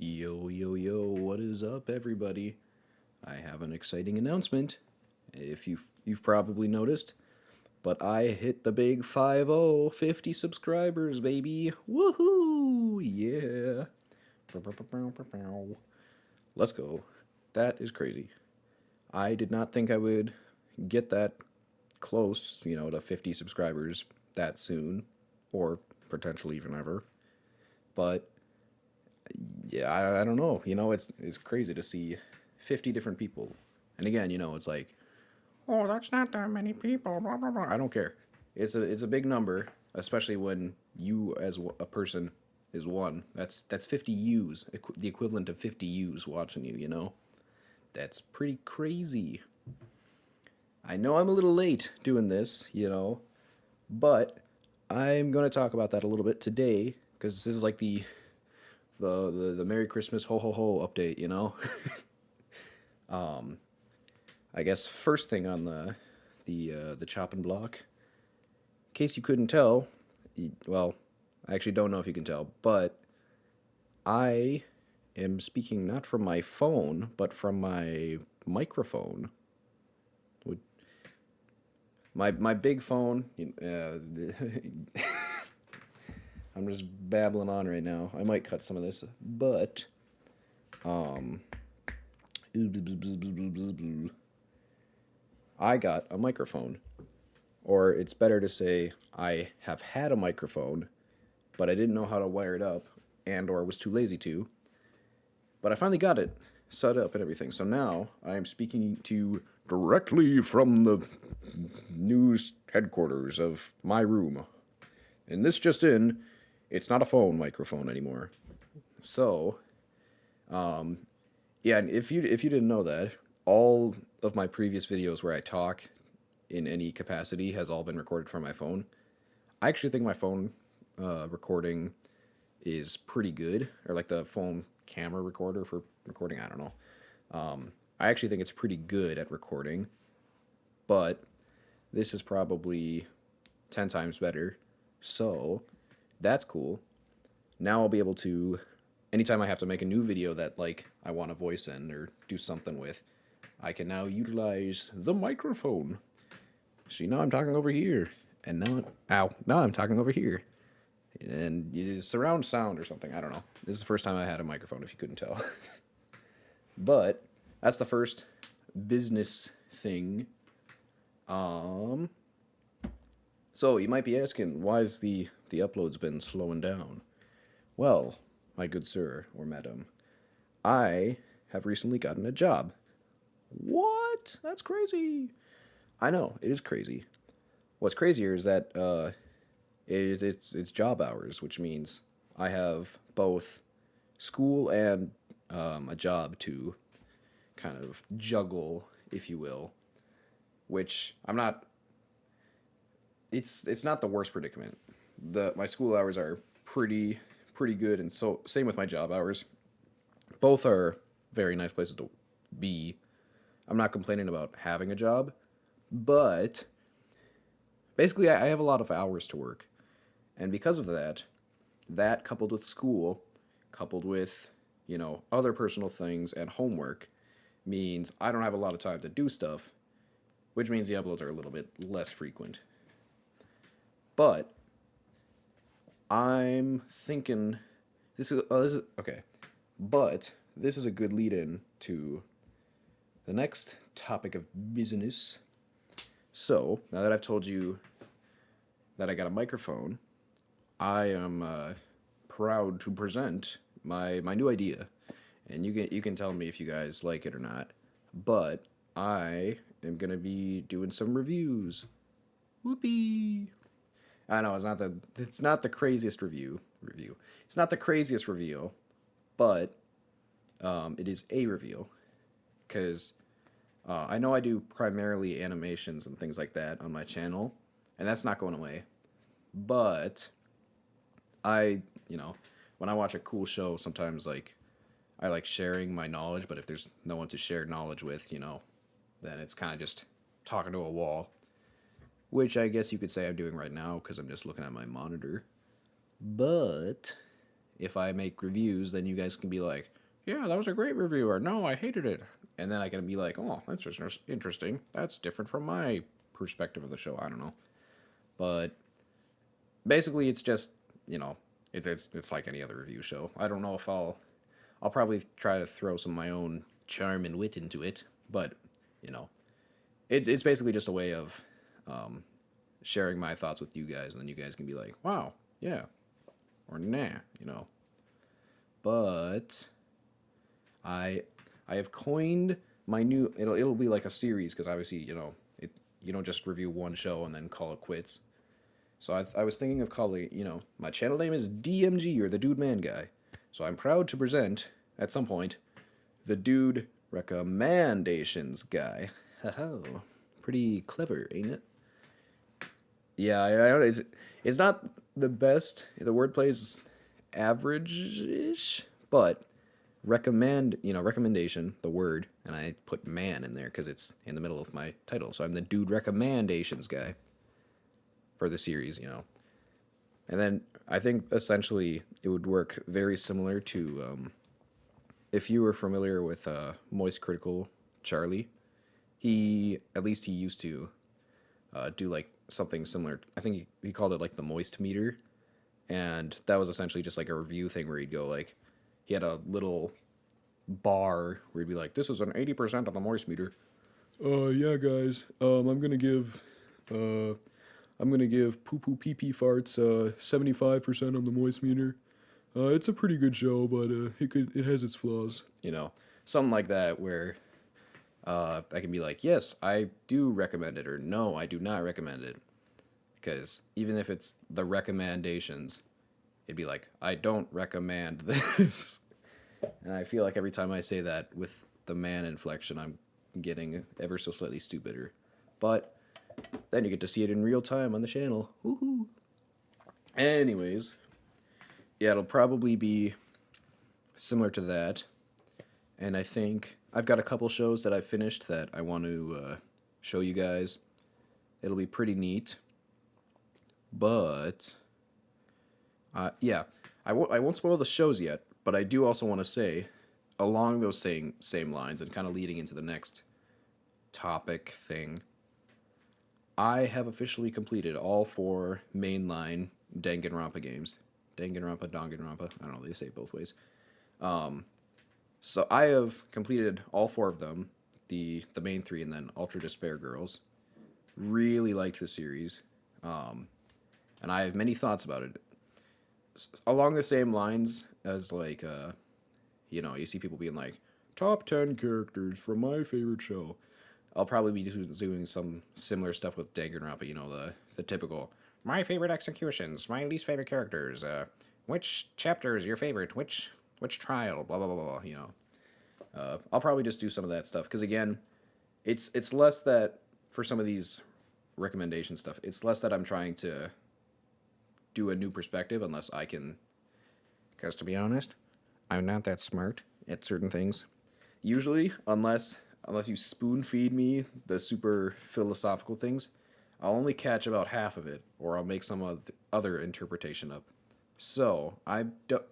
Yo, yo, yo, what is up, everybody? I have an exciting announcement. If you've probably noticed, but I hit the big 50 subscribers, baby. Woohoo! Yeah. Let's go. That is crazy. I did not think I would get that close, to 50 subscribers that soon, or potentially even ever. But yeah, I don't know. It's crazy to see 50 different people. And again, it's like, oh, that's not that many people. Blah blah blah. I don't care. It's a big number, especially when you as a person is one. That's 50 U's, the equivalent of 50 U's watching you. That's pretty crazy. I know I'm a little late doing this, but I'm gonna talk about that a little bit today because this is like the Merry Christmas ho ho ho update. I guess first thing on the chopping block, in case you couldn't tell, well, I actually don't know if you can tell, but I am speaking not from my phone, but from my microphone. My big phone. I'm just babbling on right now. I might cut some of this, but I got a microphone. Or it's better to say I have had a microphone, but I didn't know how to wire it up and or was too lazy to. But I finally got it set up and everything. So now I am speaking to you directly from the news headquarters of my room. And this just in, it's not a phone microphone anymore. So, yeah, and if you didn't know that, all of my previous videos where I talk in any capacity has all been recorded from my phone. I actually think my phone recording is pretty good, or like the phone camera recorder for recording. I don't know. I actually think it's pretty good at recording, but this is probably 10 times better. So that's cool. Now I'll be able to, anytime I have to make a new video that like I want to voice in or do something with, I can now utilize the microphone. See, now I'm talking over here, and now I'm talking over here, and it's surround sound or something. I don't know. This is the first time I had a microphone, if you couldn't tell. But that's the first business thing. Um, so you might be asking, why has the uploads been slowing down? Well, my good sir or madam, I have recently gotten a job. What? That's crazy. I know, it is crazy. What's crazier is that it's job hours, which means I have both school and a job to kind of juggle, if you will. Which I'm not. It's not the worst predicament. My school hours are pretty good, and so same with my job hours. Both are very nice places to be. I'm not complaining about having a job, but basically I have a lot of hours to work, and because of that, that coupled with school, coupled with other personal things and homework, means I don't have a lot of time to do stuff, which means the uploads are a little bit less frequent. But I'm thinking this is okay. But this is a good lead in to the next topic of business. So, now that I've told you that I got a microphone, I am proud to present my new idea. And you can tell me if you guys like it or not. But I am going to be doing some reviews. Whoopee. I know it's not the craziest review. It's not the craziest reveal, but it is a reveal because I know I do primarily animations and things like that on my channel, and that's not going away. But I, when I watch a cool show, sometimes like I like sharing my knowledge, but if there's no one to share knowledge with, then it's kind of just talking to a wall, which I guess you could say I'm doing right now because I'm just looking at my monitor. But if I make reviews, then you guys can be like, yeah, that was a great review, or no, I hated it. And then I can be like, oh, that's just interesting. That's different from my perspective of the show. I don't know. But basically, it's just, you know, it's like any other review show. I don't know if I'll probably try to throw some of my own charm and wit into it, but you know, it's basically just a way of sharing my thoughts with you guys, and then you guys can be like, wow, yeah, or nah, you know. But I I have coined my new. It'll be like a series because obviously you don't just review one show and then call it quits. So I was thinking of calling, my channel name is DMG, or the Dude Man Guy. So I'm proud to present, at some point, the Dude Recommendations Guy. Ho pretty clever, ain't it? Yeah, it's not the best. The wordplay is average-ish, but recommendation, the word, and I put man in there because it's in the middle of my title. So I'm the Dude Recommendations Guy for the series. And then I think essentially it would work very similar to if you were familiar with Moist Critical Charlie. At least he used to do like something similar. I think he called it like the Moist Meter, and that was essentially just like a review thing where he'd go like, he had a little bar where he'd be like, "This is an 80% on the Moist Meter." Yeah, guys. Uh, I'm gonna give poo poo pee pee farts 75% on the Moist Meter. It's a pretty good show, but it has its flaws. Something like that where I can be like, yes, I do recommend it, or no, I do not recommend it. Because even if it's the recommendations, it'd be like, I don't recommend this. And I feel like every time I say that with the man inflection, I'm getting ever so slightly stupider. But then you get to see it in real time on the channel. Woohoo! Anyways, yeah, it'll probably be similar to that. And I think I've got a couple shows that I've finished that I want to show you guys. It'll be pretty neat. But, yeah, I won't spoil the shows yet, but I do also want to say, along those same lines and kind of leading into the next topic thing, I have officially completed all 4 mainline Danganronpa games. Danganronpa, Danganronpa, I don't know, they say it both ways. So I have completed all 4 of them, the main 3, and then Ultra Despair Girls. Really liked the series, and I have many thoughts about it. Along the same lines as like, you see people being like, top 10 characters from my favorite show. I'll probably be doing some similar stuff with Danganronpa, the typical, my favorite executions, my least favorite characters, which chapter is your favorite, which trial, blah, blah, blah, blah, I'll probably just do some of that stuff, because again, it's less that, for some of these recommendation stuff, it's less that I'm trying to do a new perspective, unless I can, because to be honest, I'm not that smart at certain things. Usually, unless you spoon feed me the super philosophical things, I'll only catch about half of it, or I'll make some other interpretation up. So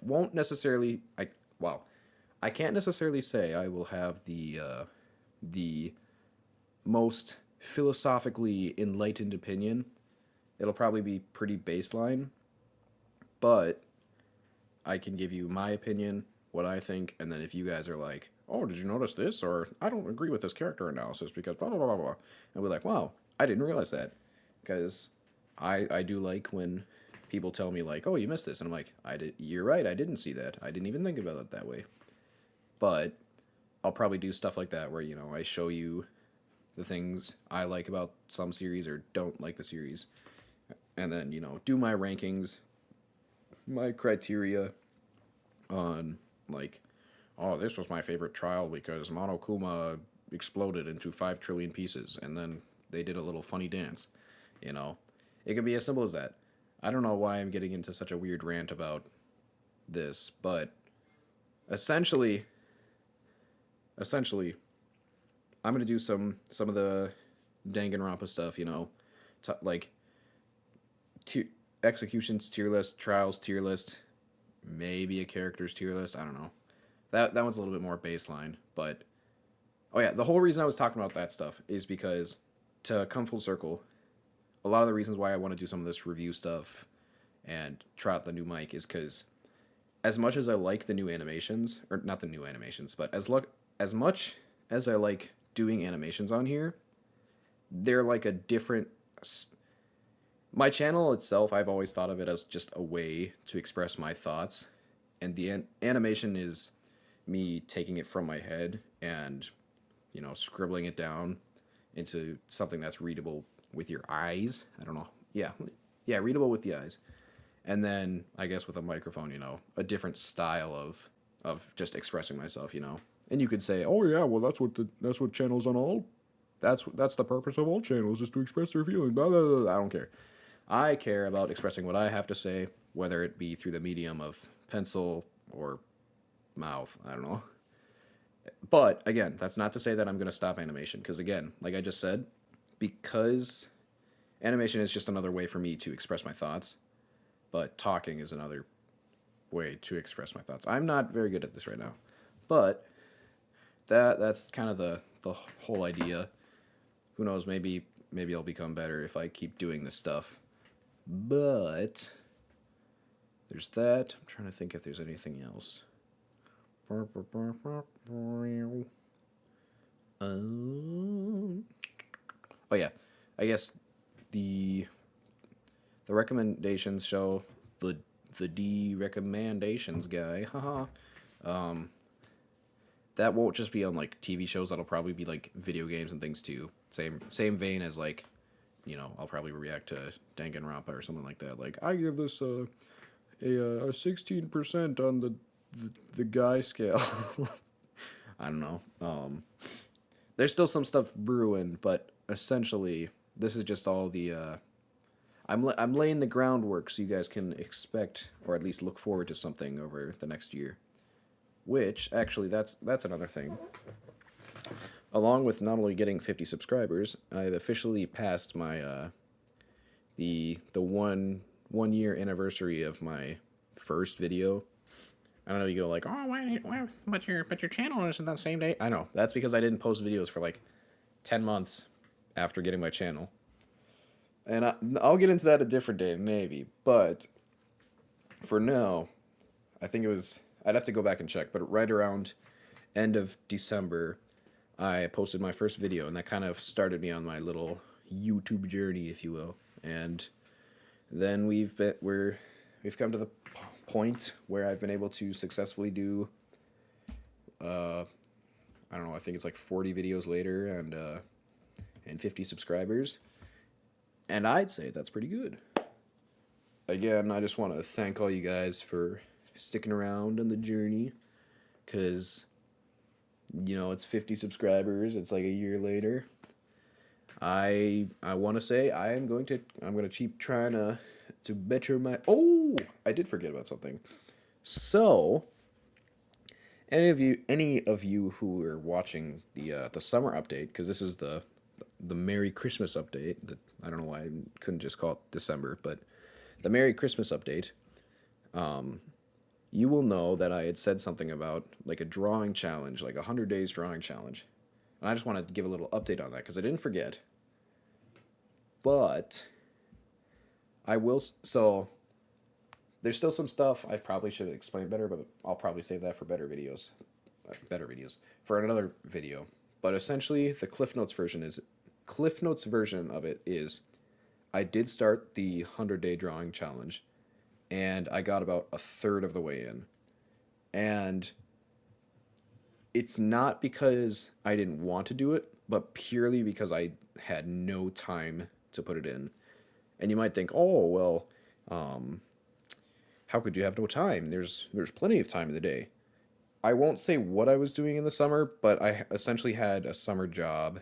won't necessarily. I can't necessarily say I will have the most philosophically enlightened opinion. It'll probably be pretty baseline, but I can give you my opinion, what I think, and then if you guys are like, oh, did you notice this? Or I don't agree with this character analysis because blah, blah, blah, blah. And we're like, wow, I didn't realize that. Because I do like when people tell me like, oh, you missed this. And I'm like, you're right, I didn't see that. I didn't even think about it that way. But I'll probably do stuff like that where, I show you the things I like about some series or don't like the series. And then, do my rankings, my criteria on like, oh, this was my favorite trial because Monokuma exploded into 5 trillion pieces, and then they did a little funny dance. It could be as simple as that. I don't know why I'm getting into such a weird rant about this, but essentially, I'm gonna do some of the Danganronpa stuff. Like executions tier list, trials tier list, maybe a character's tier list. I don't know. That one's a little bit more baseline, but oh yeah, the whole reason I was talking about that stuff is because to come full circle, a lot of the reasons why I want to do some of this review stuff and try out the new mic is because as much as I like the new animations, or not the new animations, but as much as I like doing animations on here, they're like a different. My channel itself, I've always thought of it as just a way to express my thoughts, and the animation is me taking it from my head and scribbling it down into something that's readable with your eyes. I don't know. Yeah, readable with the eyes. And then I guess with a microphone, a different style of just expressing myself. And you could say, "Oh yeah, well that's what channels on all that's the purpose of all channels is to express their feelings." Blah, blah, blah. I don't care. I care about expressing what I have to say, whether it be through the medium of pencil or mouth. I don't know. But again, that's not to say that I'm going to stop animation because again, like I just said, because animation is just another way for me to express my thoughts, but talking is another way to express my thoughts. I'm not very good at this right now, but that's kind of the whole idea. Who knows? Maybe I'll become better if I keep doing this stuff. But there's that. I'm trying to think if there's anything else. Oh yeah, I guess the recommendations show the D recommendations guy. Haha. That won't just be on like TV shows. That'll probably be like video games and things too. Same vein as like, I'll probably react to Danganronpa or something like that. Like I give this a 16% on the guy scale. I don't know. There's still some stuff brewing, but essentially this is just all the. I'm laying the groundwork so you guys can expect or at least look forward to something over the next year. Which actually that's another thing. Along with not only getting 50 subscribers, I've officially passed my the 1 year anniversary of my first video. I don't know. You go like, oh, why but your channel isn't that same day. I know that's because I didn't post videos for like 10 months after getting my channel, and I'll get into that a different day maybe. But for now, I think it was. I'd have to go back and check, but right around end of December, I posted my first video, and that kind of started me on my little YouTube journey, if you will. And then we've come to the point where I've been able to successfully do, I don't know, I think it's like 40 videos later and 50 subscribers, and I'd say that's pretty good. Again, I just want to thank all you guys for sticking around on the journey, because it's 50 subscribers. It's like a year later. I want to say I'm going to keep trying to better my. Oh, I did forget about something. So, any of you who are watching the summer update, because this is the Merry Christmas update. I don't know why I couldn't just call it December, but the Merry Christmas update. You will know that I had said something about like a drawing challenge, like 100 days drawing challenge. And I just wanted to give a little update on that because I didn't forget. But I will, so there's still some stuff I probably should explain better, but I'll probably save that for better videos, for another video. But essentially the Cliff Notes version of it is I did start the 100-day drawing challenge, and I got about a third of the way in. And it's not because I didn't want to do it, but purely because I had no time to put it in. And you might think, oh, well, how could you have no time? There's plenty of time in the day. I won't say what I was doing in the summer, but I essentially had a summer job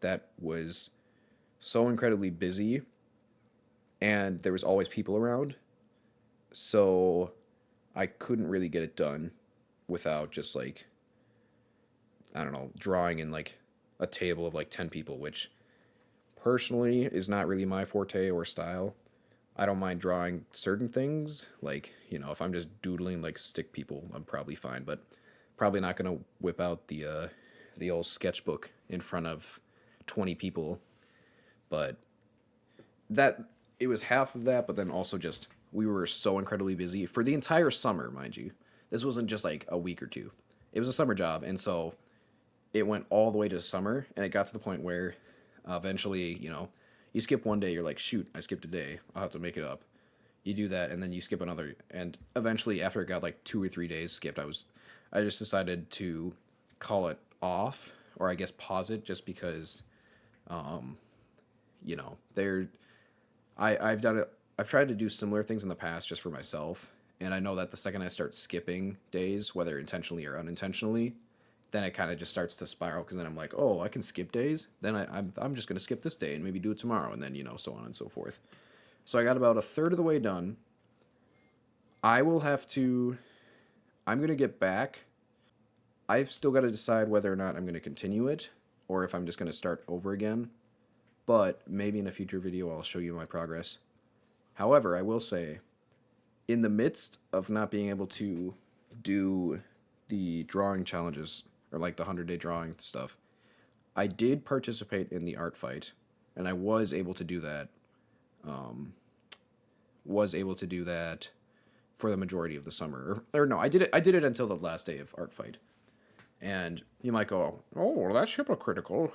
that was so incredibly busy, and there was always people around. So I couldn't really get it done without just like, I don't know, drawing in like a table of like 10 people, which personally is not really my forte or style. I don't mind drawing certain things. Like, you know, if I'm just doodling like stick people, I'm probably fine. But probably not gonna whip out the old sketchbook in front of 20 people. But that it was half of that, but then also just we were so incredibly busy for the entire summer, mind you. This wasn't just like a week or two. It was a summer job, and so it went all the way to summer, and it got to the point where eventually, you know, you skip one day, you're like, shoot, I skipped a day. I'll have to make it up. You do that, and then you skip another, and eventually, after it got like 2 or 3 days skipped, I just decided to call it off, or I guess pause it, just because, you know, I've done it. I've tried to do similar things in the past just for myself, and I know that the second I start skipping days, whether intentionally or unintentionally, then it kind of just starts to spiral because then I'm like, oh, I can skip days. Then I'm just gonna skip this day and maybe do it tomorrow, and then, you know, so on and so forth. So I got about a third of the way done. I will have to. I'm gonna get back. I've still got to decide whether or not I'm gonna continue it or if I'm just gonna start over again. But maybe in a future video I'll show you my progress. However, I will say, in the midst of not being able to do the drawing challenges or like the 100-day drawing stuff, I did participate in the art fight, and I was able to do that. Was able to do that for the majority of the summer. Or no, I did it. I did it until the last day of art fight. And you might go, oh, well, that's hypocritical.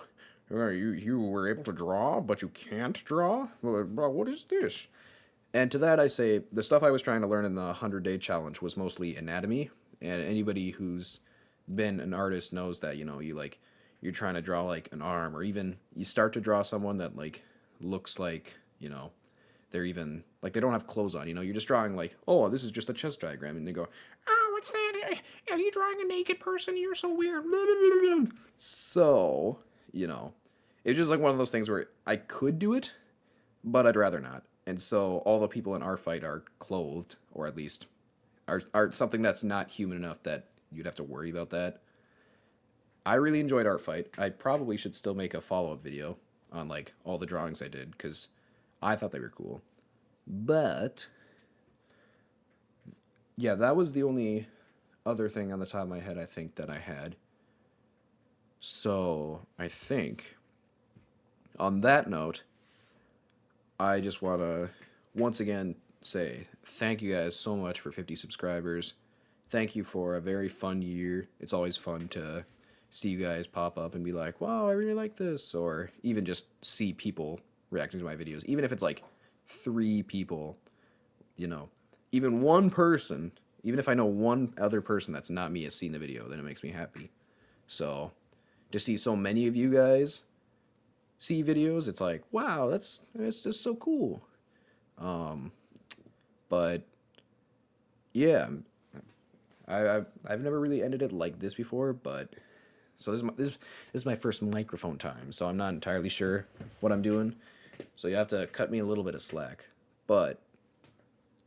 You were able to draw, but you can't draw. Well, what is this? And to that I say, the stuff I was trying to learn in the 100-day challenge was mostly anatomy. And anybody who's been an artist knows that, you know, you're trying to draw like an arm, or even you start to draw someone that like looks like, you know, they're even like they don't have clothes on, you know, you're just drawing like, oh, this is just a chest diagram, and they go, oh, what's that? Are you drawing a naked person? You're so weird. So, you know, it's just like one of those things where I could do it, but I'd rather not. And so all the people in our fight are clothed, or at least are something that's not human enough that you'd have to worry about that. I really enjoyed art fight. I probably should still make a follow-up video on like all the drawings I did because I thought they were cool. But yeah, that was the only other thing on the top of my head I think that I had. So I think on that note, I just want to once again say thank you guys so much for 50 subscribers. Thank you for a very fun year. It's always fun to see you guys pop up and be like, wow, I really like this. Or even just see people reacting to my videos. Even if it's like 3 people, you know, even one person, even if I know one other person that's not me has seen the video, then it makes me happy. So to see so many of you guys see videos, it's like, wow, that's just so cool. But yeah, I've never really ended it like this before, but so this is my first microphone time, so I'm not entirely sure what I'm doing. So you have to cut me a little bit of slack, but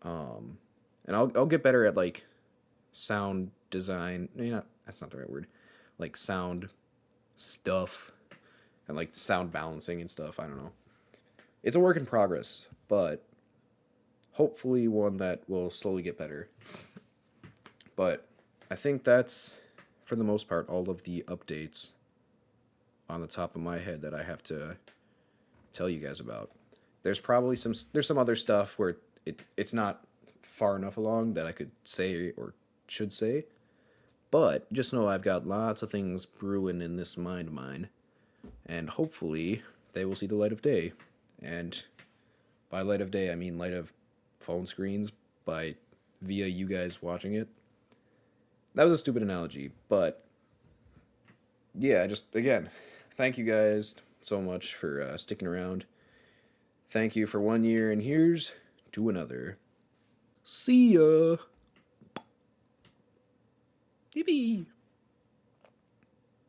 and I'll get better at like sound design. No, that's not the right word. Like sound stuff and like sound balancing and stuff. I don't know. It's a work in progress, but hopefully one that will slowly get better. But I think that's, for the most part, all of the updates on the top of my head that I have to tell you guys about. There's probably some other stuff where it's not far enough along that I could say or should say, but just know I've got lots of things brewing in this mind of mine, and hopefully they will see the light of day. And by light of day, I mean light of phone screens via you guys watching it. That was a stupid analogy, but yeah, just again, thank you guys so much for sticking around. Thank you for 1 year, and here's to another. See ya. Yippee.